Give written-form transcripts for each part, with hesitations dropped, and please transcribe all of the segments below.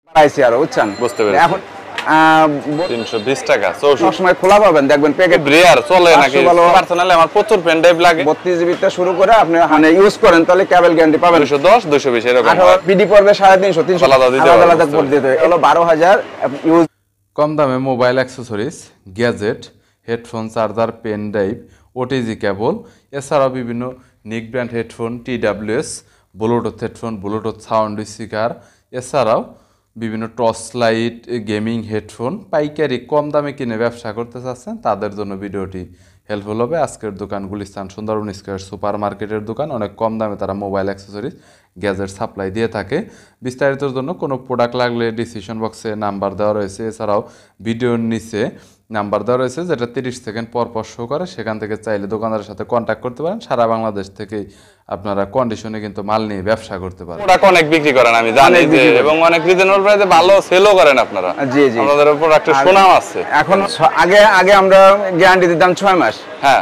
বাড়াইছি আরো বুঝছেন বুঝতে পেরেছি এখন 320 টাকা সবসময় খোলা পাবেন দেখবেন প্যাকেট রেয়ার চলে নাকি পার্সোনালি আমার প্রচুর পেন ড্রাইভ লাগে 32 জিবি তে শুরু করে আপনি মানে ইউজ করেন তাহলে কেবল গ্যারান্টি পাবেন 210 220 এরকম পিডি পড়বে 350 300 আলাদা করে দিতে হলো 12000 ইউজ কম দামে mobile accessories gadget headphone charger pen drive OTG cable এছাড়াও বিভিন্ন নিক brand headphone TWS Bluetooth headphone Bluetooth sound speaker এছাড়াও বিভিন্ন টর্চ লাইট গেমিং হেডফোন পাইকারি কম দামে কিনে ব্যবসা করতে চাচ্ছেন তাদের জন্য ভিডিওটি হেল্পফুল হবে। আজকের দোকান গুলিস্তান সুন্দরবন স্কয়ার সুপার মার্কেটের দোকান, অনেক কম দামে তারা মোবাইল অ্যাক্সেসরিজ গ্যাজেট সাপ্লাই দিয়ে থাকে। বিস্তারিতর জন্য কোনো প্রোডাক্ট লাগলে ডিসক্রিপশন বক্সে নাম্বার দেওয়া রয়েছে, এছাড়াও ভিডিওর নিচে নাম্বার দেওয়া রয়েছে যেটা 30 সেকেন্ড পর পর শো করে, সেখান থেকে চাইলে দোকানদারের সাথে কন্ট্যাক্ট করতে পারেন। সারা বাংলাদেশ থেকেই আপনারা কন্ডিশনে কিন্তু মাল নিয়ে ব্যবসা করতে পারেন। প্রোডাক্ট অনেক বিক্রি করেন আমি জানি যে, এবং অনেক রিজনেবল প্রাইসে ভালো সেলও করেন আপনারা। জি জি আমাদের প্রোডাক্টের সুনাম আছে। এখন আগে আমরা গ্যারান্টি দিতাম 6 মাস,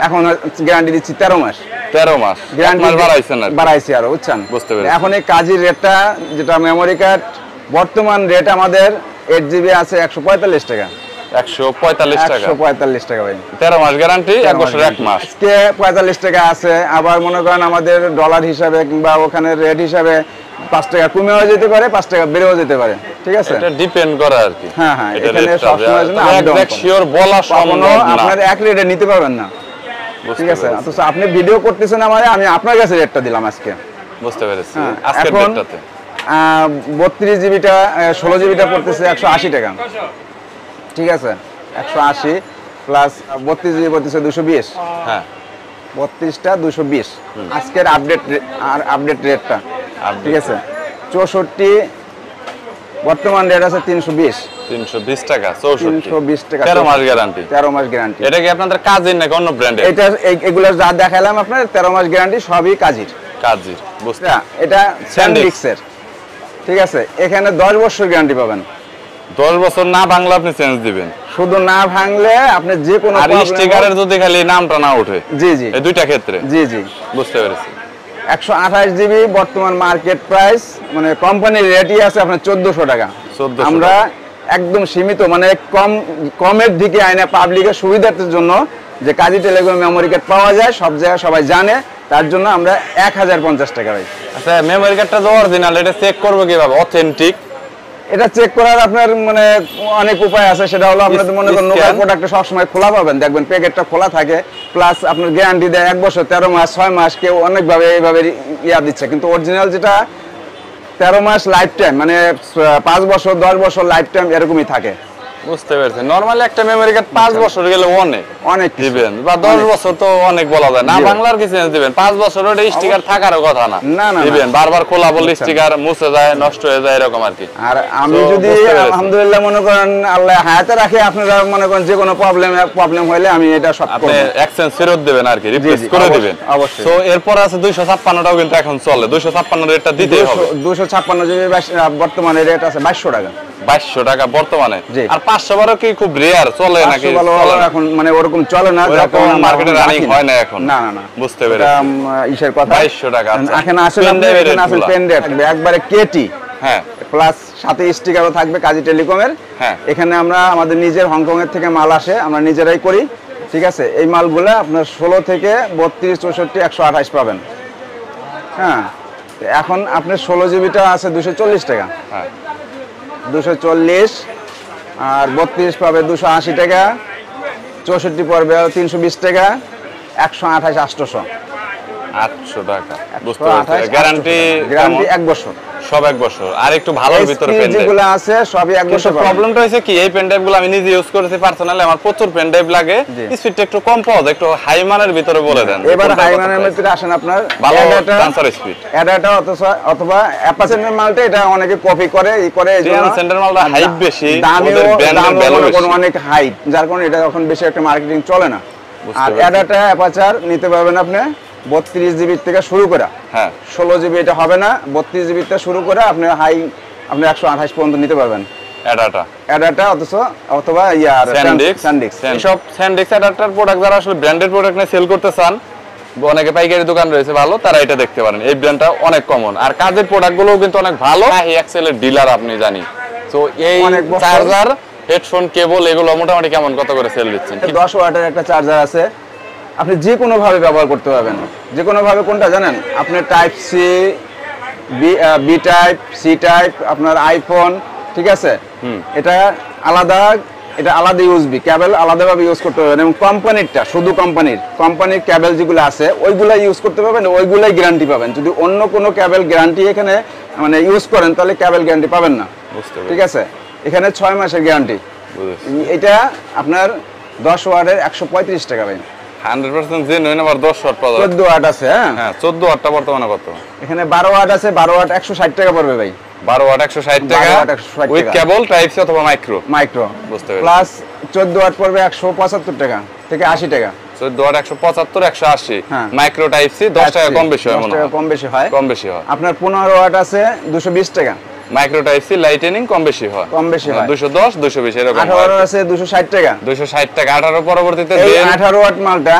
এখন গ্যারান্টি দিচ্ছি 13 মাস। 13 মাস গ্যারান্টি বাড়াইছি আরো বুঝছেন। বুঝতে পেরেছি। এখন এই কাজের রেটটা যেটা মেমোরি কার্ড বর্তমান রেট আমাদের 8GB আছে 145 টাকা। 145 টাকা 145 টাকা ভাই। 13 মাস গ্যারান্টি, 1 বছর 1 মাস। আজকে 45 টাকা আছে, আবার মনে করেন আমাদের ডলার হিসাবে কিংবা ওখানে রেট হিসাবে 5 টাকা কমেও যেতে পারে, 5 টাকা বেড়েও যেতে পারে, ঠিক আছে? এটা ডিপেন্ড করে আর কি। হ্যাঁ হ্যাঁ, এখানে সব সময়ের জন্য একদম শিওর বলা সম্ভব না, আপনার এক রেটে নিতে পারবেন না, ঠিক আছে? অথচ আপনি ভিডিও করতেছেন আমারে, আমি আপনার কাছে রেটটা দিলাম আজকে। বুঝতে পেরেছি। আজকের রেটটাতে 32 জিবিটা 16 জিবিটা পড়তেছে 180 টাকা, ঠিক আছে? 180 প্লাস 32 জিবি পড়তেছে 220। হ্যাঁ 32টা 220 আজকের আপডেট রেটটা, ঠিক আছে? 64 বর্তমান রেট আছে 320 টাকা 320 টাকা 13 মাস গ্যারান্টি। 13 মাস গ্যারান্টি। এটা কি আপনাদের কাজের নাকি অন্য ব্র্যান্ডের? এটা এগুলো যা দেখালাম আপনার 13 মাস গ্যারান্টি, সবই কাজের। বুঝতে। এটা স্যান্ডিক্সের, ঠিক আছে? এখানে 10 বছর গ্যারান্টি পাবেন। 10 বছর না ভাঙলে আপনি চেঞ্জ দিবেন। শুধু না ভাঙলে আপনি যে কোনো আর স্টিকারের যদি খালি নামটা না ওঠে। জি জি, এই দুইটা ক্ষেত্রে। জি জি, বুঝতে পেরেছি। 128 জিবি বর্তমান মার্কেট প্রাইস, মানে কোম্পানির রেটই আছে আপনার 1400 টাকা। আমরা একদম সীমিত, মানে কমের দিকে আইনা পাবলিকের সুবিধার্থের জন্য যে কাজী টেলিকম মেমোরি কার্ড পাওয়া যায় সব জায়গায় সবাই জানে, তার জন্য আমরা 1050 টাকা রাখি। আচ্ছা, মেমোরি কার্ডটা তো অরিজিনাল, এটা চেক করব কিভাবে অথেন্টিক? এটা চেক করার আপনার মানে অনেক উপায় আছে। সেটা হলো আপনাদের মনে করেন লোকাল প্রোডাক্টটা সবসময় খোলা পাবেন, দেখবেন প্যাকেটটা খোলা থাকে, প্লাস আপনার গ্যারান্টি দেয় 1 বছর 13 মাস 6 মাস, কেউ অনেকভাবে এইভাবে দিচ্ছে, কিন্তু অরিজিনাল যেটা 13 মাস লাইফ টাইম, মানে 5 বছর 10 বছর লাইফ টাইম এরকমই থাকে। বুঝতে পেরেছি। নরমালি একটা মেমোরি কার্ড 5 বছর গেলে অনেক দিবেন, বা 10 বছর তো অনেক বলা যায় না, বাংলার কি চেঞ্জ দিবেন? 5 বছর ওটা স্টিকার থাকারও কথা না, দিবেন বারবার খোলা বললে স্টিকার মুছে যায়, নষ্ট হয়ে যায়, এরকম আর কি। আর আমি যদি আলহামদুলিল্লাহ মনে করেন আল্লাহ হায়াতে রাখে, আপনারা মনে করেন যে কোনো প্রবলেম হইলে আমি এটা সব আপনি এক্সচেঞ্জ ফেরত দিবেন আর কি, রিপ্লেস করে দিবেন। অবশ্যই। তো এরপর আছে 256টাও কিন্তু এখন চলে, 256 রেটটা দিতে হবে। 256 জিবি বর্তমানে রেট আছে 2200 টাকা। 2200 টাকা বর্তমানে। আর 500 বারও কি খুব রেয়ার চলে নাকি? এখন মানে ওরকম চলে না, যখন মার্কেটে রানিং হয় না এখন। না না না, বুঝতে পেরেছি। ইসের কথা 2200 টাকা। এখানে আসলে পেন ড্রাইভ থাকবে একবারে কেটি, হ্যাঁ, প্লাস সাথে স্টিকারও থাকবে কাজী টেলিকমের। হ্যাঁ, এখানে আমরা আমাদের নিজের হংকং এর থেকে মাল আসে, আমরা নিজেরাই করি, ঠিক আছে? এই মালগুলো আপনার 16 থেকে 32 64 128 পাবেন। হ্যাঁ, এখন আপনার 16 জিবিটা আছে 240 টাকা। হ্যাঁ, 240, আর 32 পাবে 280 টাকা, 64 পড়বে 320 টাকা, 128 800 টাকা। বুঝতে পেরেছি। গ্যারান্টি 1 বছর, সব 1 বছর। আর একটু ভালোর ভিতরে পেন ড্রাইভ যেগুলো আছে সবই 1 বছর। প্রবলেমটা হইছে কি, এই পেন ড্রাইভগুলো আমি নিজে ইউজ করেছি পার্সোনালি, আমার প্রচুর পেন ড্রাইভ লাগে, স্পিডটা একটু কম পাওয়া যায়, একটু হাই মানের ভিতরে বলে দেন। এবার হাই মানের ভিতরে আসেন আপনার ভালো ট্রান্সফার স্পিড, এডাটা অথবা অ্যাপাসেন্টের মালটা, এটা অনেকে কপি করে এইজন্য সেন্টার মালটা হাইট বেশি, ওদের ব্র্যান্ডের ভ্যালু বেশি, অনেক হাই, যার কারণে এটা এখন বেশি একটা মার্কেটিং চলে না। আর এডাটা অ্যাপাচার নিতে পারবেন আপনি 32 জিবি থেকে শুরু করে। হ্যাঁ, 16 জিবি এটা হবে না, 32 জিবি থেকে শুরু করে আপনি হাই আপনি 128 পর্যন্ত নিতে পারবেন অ্যাডাটা অথবা স্যান্ডিক্স। এইসব স্যান্ডিক্স অ্যাডাপ্টার প্রোডাক্ট যারা আসলে ব্র্যান্ডেড প্রোডাক্ট নিয়ে সেল করতে চান, অনেকে পাইকারি দোকান রয়েছে ভালো, তারা এটা দেখতে পারেন। এই ব্র্যান্ডটা অনেক কমন, আর কাজের প্রোডাক্টগুলোও কিন্তু অনেক ভালো। এক্সেল এর ডিলার আপনি জানি, তো এই চার্জার হেডফোন কেবল এগুলো মোটামুটি কেমন কত করে সেল দিচ্ছেন? 10 ওয়াটের একটা চার্জার আছে, আপনি যে কোনো ভাবে ব্যবহার করতে পারবেন। যে কোনো ভাবে কোনটা জানেন? আপনি type C, B type, C type, আপনার আইফোন, ঠিক আছে, এটা আলাদা ইউএসবি কেবল আলাদাভাবে ইউজ করতে পারবেন। এবং কোম্পানিরটা শুধু কোম্পানির কেবল যেগুলো আছে ওইগুলাই ইউজ করতে পারবেন, ওইগুলাই গ্যারান্টি পাবেন। যদি অন্য কোনো কেবল গ্যারান্টি এখানে মানে ইউজ করেন তাহলে কেবল গ্যারান্টি পাবেন না, ঠিক আছে। এখানে 6 মাসের গ্যারান্টি। এটা আপনার 10 ওয়াটের 135 টাকা ভাই। 100% জেনুইন। আবার 10 ওয়াট পাওয়া যায়। 14 ওয়াট আছে। হ্যাঁ 14 ওয়াটটা বর্তমানে কত? এখানে 12 ওয়াট আছে। 12 ওয়াট 160 টাকা পড়বে ভাই। 12 ওয়াট 160 টাকা উইথ কেবল টাইপ সি অথবা মাইক্রো। বুঝতে পেরেছি। প্লাস 14 ওয়াট পড়বে 175 টাকা থেকে 80 টাকা। 14 ওয়াট 175 180। মাইক্রো টাইপ সি 10 টাকা কম বেশি হয় মনে হয়। 10 টাকা কম বেশি হয়। আপনার 15 ওয়াট আছে 220 টাকা। মাইক্রো টাইপ সি লাইটেনিং কম বেশি হয়। 210 220 এরকম। 18 আছে 260 টাকা। 260 টাকা। 18 পরবর্তীতে এই 18 ওয়াট মালটা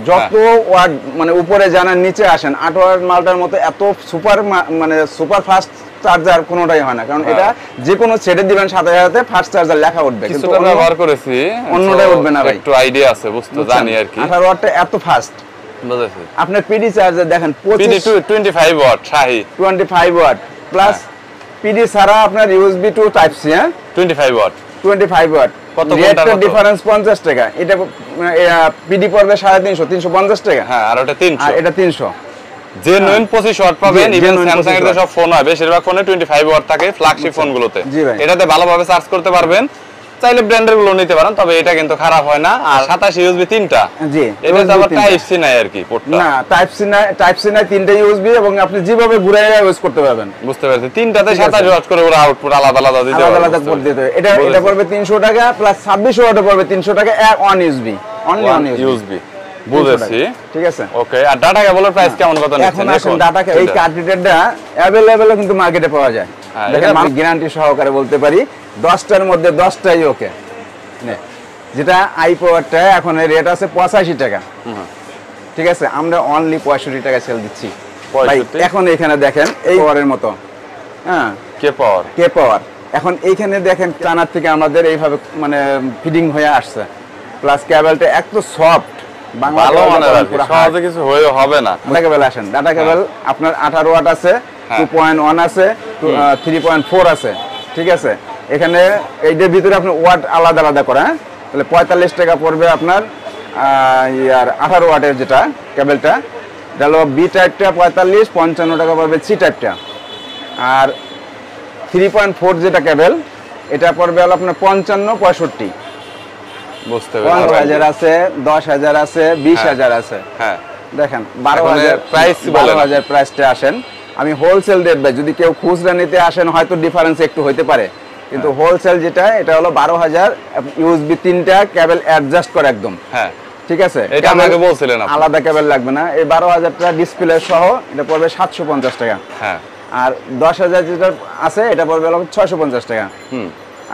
যত ওয়াট মানে উপরে জানার নিচে আসেন 18 ওয়াট মালটার মতো এত সুপার ফাস্ট চার্জার কোনোটাই হয় না, কারণ এটা যে কোনো ছেড়ে দিবেন সাথে সাথে ফাস্ট চার্জার লেখা উঠবে, কিন্তু ব্যবহার করেছি অন্যটাই উঠবে না ভাই। একটু আইডিয়া আছে, বুঝতে জানি আর কি। 18 ওয়াটটা এত ফাস্ট বুঝেছেন। আপনার পিডি চার্জার দেখেন 25 ওয়াট শাহি 25 ওয়াট প্লাস পিডি ছাড়া আপনার USB to type C 25 watt. কত ঘন্টা ডিফারেন্স? 50 টাকা। এটা পিডি পড়বে 350 350 টাকা। হ্যাঁ আর ওটা 300 আর এটা 300। জেনুইন 25 ওয়াট পাবেন। ইভেন স্যামসাং এর সব ফোন হয় বেশিরভাগ ফোনে 25 ওয়াট থাকে ফ্ল্যাগশিপ ফোনগুলোতে। এটাতে ভালোভাবে চার্জ করতে পারবেন। চাইলে ব্র্যান্ডের গুলো নিতে পারেন, তবে এটা কিন্তু খারাপ হয় না। আর 27 ইউএসবি 3টা। জি, এটা আবার টাইপ সি নাই আর কি পোর্টটা। না টাইপ সি নাই 3টা ইউএসবি এবং আপনি যেভাবে ঘুরাইয়া ইউজ করতে পারবেন। বুঝতে পারছেন। 3টাতে 27 ওয়াট করে ওরা আউটপুট আলাদা আলাদা দিতে পারবে। আলাদা পোর্ট দিতে হবে। এটা পড়বে 300 টাকা প্লাস 26 ওয়াটে পড়বে 300 টাকা। On USB, only on USB. বুঝেছি, ঠিক আছে। ওকে। আর ডাটা কেবলের প্রাইস কেমন কত নিচ্ছেন? এখন আসেন ডাটা এই কার্ট্রিজটা अवेलेबल কিন্তু মার্কেটে পাওয়া যায়। দেখেন আমি গ্যারান্টি সহকারে বলতে পারি 10টার মধ্যে 10টাই ওকে। যেটা আই পাওয়ারটা এখন রেট আছে 85 টাকা, ঠিক আছে। আমরা অনলি 65 টাকা সেল দিচ্ছি ভাই। এখন এখানে দেখেন এই পাওয়ারের মতো, হ্যাঁ কে পাওয়ার। এখন এইখানে দেখেন টানার থেকে আমাদের এইভাবে মানে ফিডিং হয়ে আসছে, প্লাস কেবলটা এত সফট, ভালো মানের পুরো সহজে কিছু হয়ে হবে না। ডাটা কেবল আসেন, ডাটা কেবল আপনার 18 ওয়াট আছে, 2.1 আছে, 3.4 আছে, ঠিক আছে। এখানে এইটার ভিতরে আপনার ওয়াট আলাদা আলাদা করা, তাহলে 45 টাকা পড়বে আপনার। আর 18 ওয়াটের যেটা কেবলটা এটা হলো বি টাইপটা 45, 55 টাকা পড়বে সি টাইপটা। আর 3.4 যেটা কেবল এটা পড়বে হলো আপনার 55 65। বুঝতে পেরেছি। 5000 আছে, 10000 আছে, 20000 আছে। হ্যাঁ দেখেন 12000 প্রাইস, 12000 প্রাইসটা আসেন। আমি হোলসেল রেট ভাই, যদি কেউ খুচরা নিতে আসেন হয়তো ডিফারেন্স একটু হইতে পারে, কিন্তু হোলসেল যেটা এটা হলো 12000। ইউএসবি 3টা কেবল অ্যাডজাস্ট করে একদম, হ্যাঁ ঠিক আছে। এটা আমাকে বলছিলেন আপনি, আলাদা কেবল লাগবে না। এই 12000টা ডিসপ্লে সহ এটা পড়বে 750 টাকা। হ্যাঁ। আর 10000 যেটা আছে এটা পড়বে হলো 650 টাকা।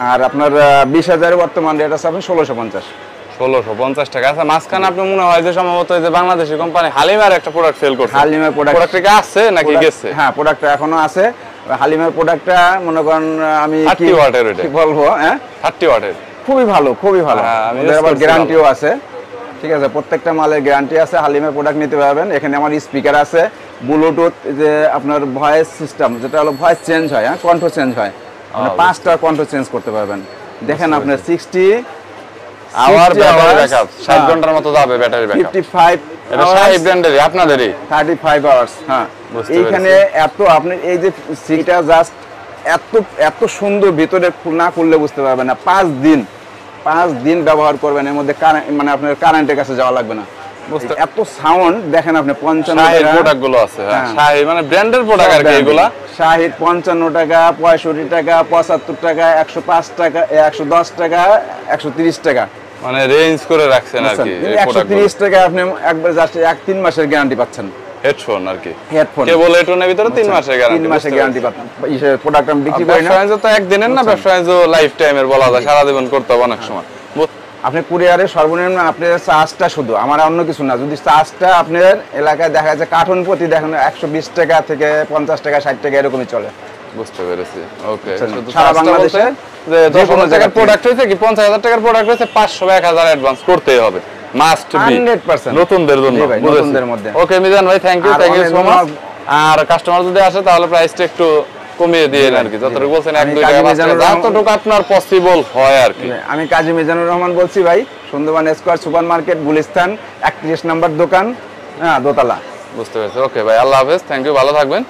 আর আপনার 20000 বর্তমান রেট আছে আপনার 1650 টাকা। আচ্ছা মাঝখানে আপনি মনে হয় যে সম্ভবত এই যে বাংলাদেশি কোম্পানি হালিমার একটা প্রোডাক্ট সেল করছে। হালিমার প্রোডাক্ট কি আছে নাকি গেছে? হ্যাঁ প্রোডাক্টটা এখনো আছে। হালিমার প্রোডাক্টটা মনে করেন আমি 30 ওয়াটের এটা কি বলবো, হ্যাঁ 30 ওয়াটের খুবই ভালো, খুবই ভালো। আমাদের আবার গ্যারান্টিও আছে, ঠিক আছে। প্রত্যেকটা মালের গ্যারান্টি আছে। হালিমার প্রোডাক্ট নিতে পারবেন। এখানে আমার স্পিকার আছে, ব্লুটুথ, যে আপনার ভয়েস সিস্টেম যেটা হলো ভয়েস চেঞ্জ হয়, হ্যাঁ কণ্ঠ চেঞ্জ হয়, আপনি 5টা কণ্ঠ চেঞ্জ করতে পারবেন। দেখেন আপনার 60 আওয়ার ব্যাটারি ব্যাকআপ 60 ঘন্টার মতো যাবে ব্যাটারি ব্যাকআপ। 55 এটা শাহি ব্র্যান্ডেরই আপনাদেরই 35 আওয়ার্স। হ্যাঁ এইখানে এত আপনি এই যে সিটা জাস্ট এত সুন্দর, ভিতরে না খুললে বুঝতে পারবেন না। 5 দিন ব্যবহার করবেন, এর মধ্যে মানে আপনার কারেন্টের কাছে যাওয়া লাগবে না। এত সাউন্ড দেখেন আপনি। 55 টাকা প্রোডাক্ট গুলো আছে, হ্যাঁ শাহি মানে ব্র্যান্ডের প্রোডাক্ট আর কি এগুলা। শাহির 55 টাকা, 65 টাকা, 75 টাকা, 105 টাকা, 110 টাকা, 130 টাকা, মানে রেঞ্জ করে রাখছেন আর কি। 130 টাকা আপনি একবার জাস্ট 3 মাসের গ্যারান্টি পাচ্ছেন। হেডফোন আর কি, হেডফোন কেবল হেডফোনের ভিতরে 3 মাসের গ্যারান্টি। 3 মাসের গ্যারান্টি পাচ্ছেন। এই প্রোডাক্ট আমি বিক্রি করি না। ব্যবসা তো একদিনের না, ব্যবসা লাইফ টাইমের বলা যায়, সারা জীবন করতে হবে অনেক সময়। আপনি কুরিয়ারে সর্বনিম্ন আপনার চার্জটা শুধু, আমার অন্য কিছু না, যদি চার্জটা আপনার এলাকায় দেখা যাচ্ছে কার্টন প্রতি দেখেন 120 টাকা থেকে 50 টাকা 60 টাকা এরকমই চলে। বুঝতে পেরেছি। ওকে, সারা বাংলাদেশে যে 10,000 টাকার প্রোডাক্ট হইছে কি 50,000 টাকার প্রোডাক্ট হইছে 500 বা 1000 অ্যাডভান্স করতেই হবে, মাস্ট বি 100% নতুনদের জন্য, নতুনদের মধ্যে। ওকে মিজান ভাই, থ্যাংক ইউ সো মাচ। আর কাস্টমার যদি আসে তাহলে প্রাইসটা একটু কমিয়ে দিয়েন আর কি, যতটুকু বলছেন 1-2 টাকা যতটুকু আপনার পসিবল হয় আর কি। আমি কাজী মিজানুর রহমান বলছি ভাই, Sundarban square super market, Gulistan 31 নম্বর দোকান, হ্যাঁ, দোতলা। বুঝতে পেরেছি। ওকে ভাই, আল্লাহ হাফেজ, থ্যাংক ইউ, ভালো থাকবেন।